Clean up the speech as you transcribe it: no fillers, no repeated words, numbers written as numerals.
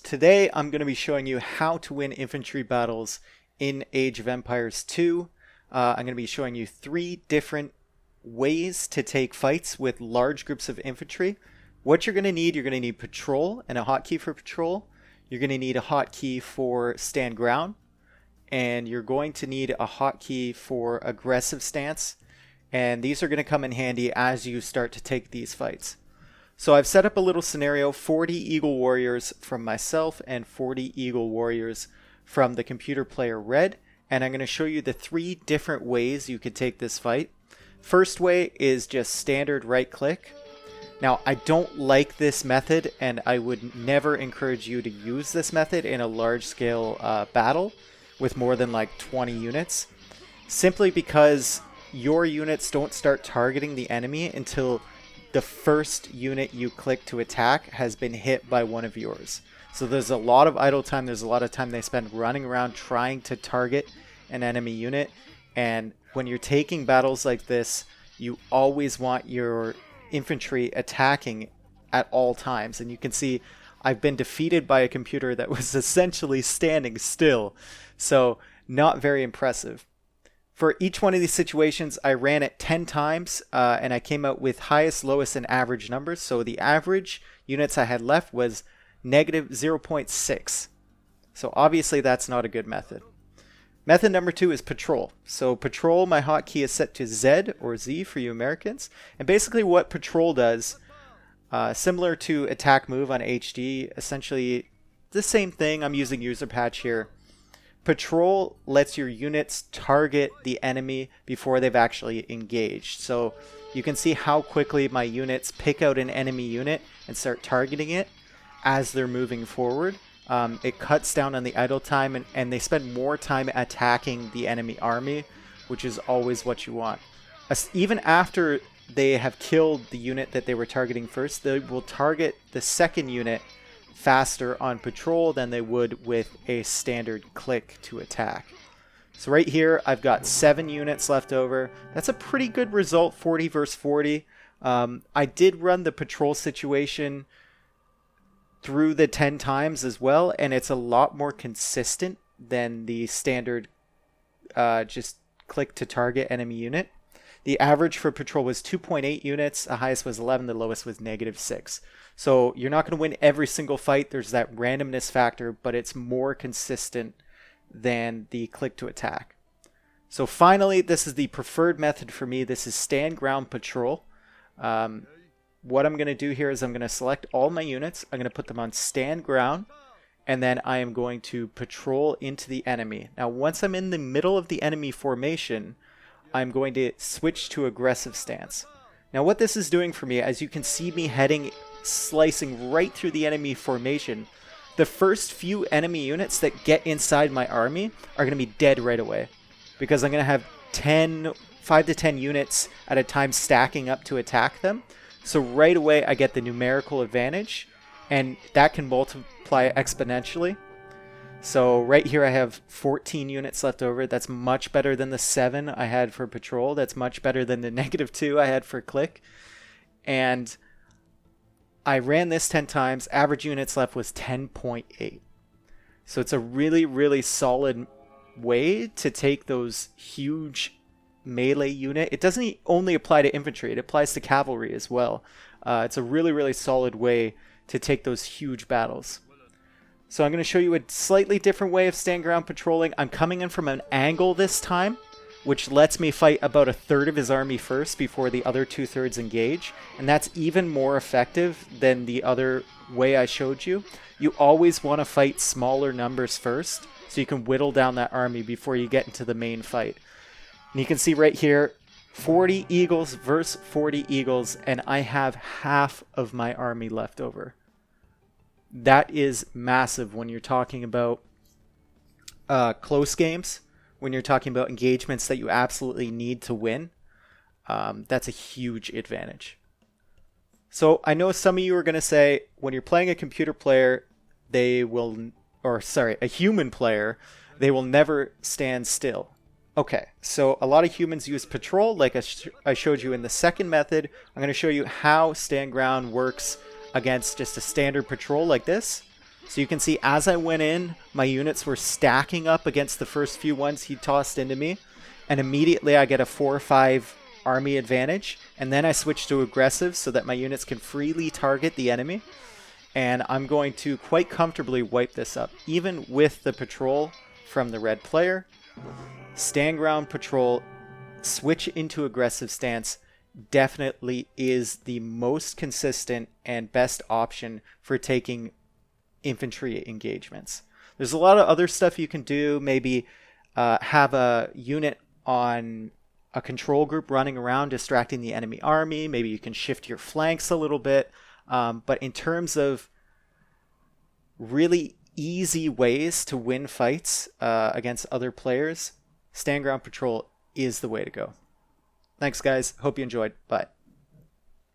Today I'm going to be showing you how to win infantry battles in Age of Empires 2. I'm going to be showing you 3 different ways to take fights with large groups of infantry. What you're going to need patrol and a hotkey for patrol. You're going to need a hotkey for stand ground. And you're going to need a hotkey for aggressive stance. And these are going to come in handy as you start to take these fights. So I've set up a little scenario, 40 Eagle Warriors from myself and 40 Eagle Warriors from the computer player Red. And I'm going to show you the 3 different ways you could take this fight. First way is just standard right click. Now I don't like this method and I would never encourage you to use this method in a large scale battle with more than like 20 units. Simply because your units don't start targeting the enemy until the first unit you click to attack has been hit by one of yours. So there's a lot of idle time. There's a lot of time they spend running around trying to target an enemy unit. And when you're taking battles like this, you always want your infantry attacking at all times. And you can see I've been defeated by a computer that was essentially standing still. So not very impressive. For each one of these situations, I ran it 10 times, and I came out with highest, lowest, and average numbers. So the average units I had left was negative 0.6. So obviously that's not a good method. Method number 2 is patrol. So patrol, my hotkey is set to Z or Z for you Americans. And basically what patrol does, similar to attack move on HD, essentially the same thing. I'm using user patch here. Patrol lets your units target the enemy before they've actually engaged. So you can see how quickly my units pick out an enemy unit and start targeting it as they're moving forward. It cuts down on the idle time and they spend more time attacking the enemy army, which is always what you want. Even after they have killed the unit that they were targeting first, they will target the second unit faster on patrol than they would with a standard click to attack. So right here I've got 7 units left over. That's a pretty good result, 40 versus 40. I did run the patrol situation through the 10 times as well, and it's a lot more consistent than the standard just click to target enemy unit. The average for patrol was 2.8 units, the highest was 11, the lowest was negative 6. So you're not going to win every single fight, there's that randomness factor, but it's more consistent than the click to attack. So finally, this is the preferred method for me. This is stand ground patrol. What I'm going to do here is I'm going to select all my units, I'm going to put them on stand ground, and then I am going to patrol into the enemy. Now once I'm in the middle of the enemy formation, I'm going to switch to aggressive stance. Now what this is doing for me, as you can see me slicing right through the enemy formation, the first few enemy units that get inside my army are going to be dead right away. Because I'm going to have 5 to 10 units at a time stacking up to attack them. So right away I get the numerical advantage, and that can multiply exponentially. So right here I have 14 units left over. That's much better than the 7 I had for patrol. That's much better than the negative 2 I had for click. And I ran this 10 times. Average units left was 10.8. So it's a really, really solid way to take those huge melee unit. It doesn't only apply to infantry. It applies to cavalry as well. It's a really, really solid way to take those huge battles. So I'm going to show you a slightly different way of stand ground patrolling. I'm coming in from an angle this time, which lets me fight about 1/3 of his army first before the other 2/3 engage. And that's even more effective than the other way I showed you. You always want to fight smaller numbers first, so you can whittle down that army before you get into the main fight. And you can see right here, 40 Eagles versus 40 Eagles, and I have half of my army left over. That is massive when you're talking about close games, when you're talking about engagements that you absolutely need to win. That's a huge advantage. So I know some of you are going to say, when you're playing a computer player, a human player, they will never stand still. Okay, so a lot of humans use patrol, like I showed you in the second method. I'm going to show you how stand ground works against just a standard patrol like this. So you can see as I went in, my units were stacking up against the first few ones he tossed into me, and immediately I get a 4 or 5 army advantage, and then I switch to aggressive so that my units can freely target the enemy, and I'm going to quite comfortably wipe this up, even with the patrol from the red player. Stand ground patrol, switch into aggressive stance definitely is the most consistent and best option for taking infantry engagements. There's a lot of other stuff you can do, maybe have a unit on a control group running around distracting the enemy army. Maybe you can shift your flanks a little bit. But in terms of really easy ways to win fights against other players, stand ground patrol is the way to go. Thanks, guys. Hope you enjoyed. Bye.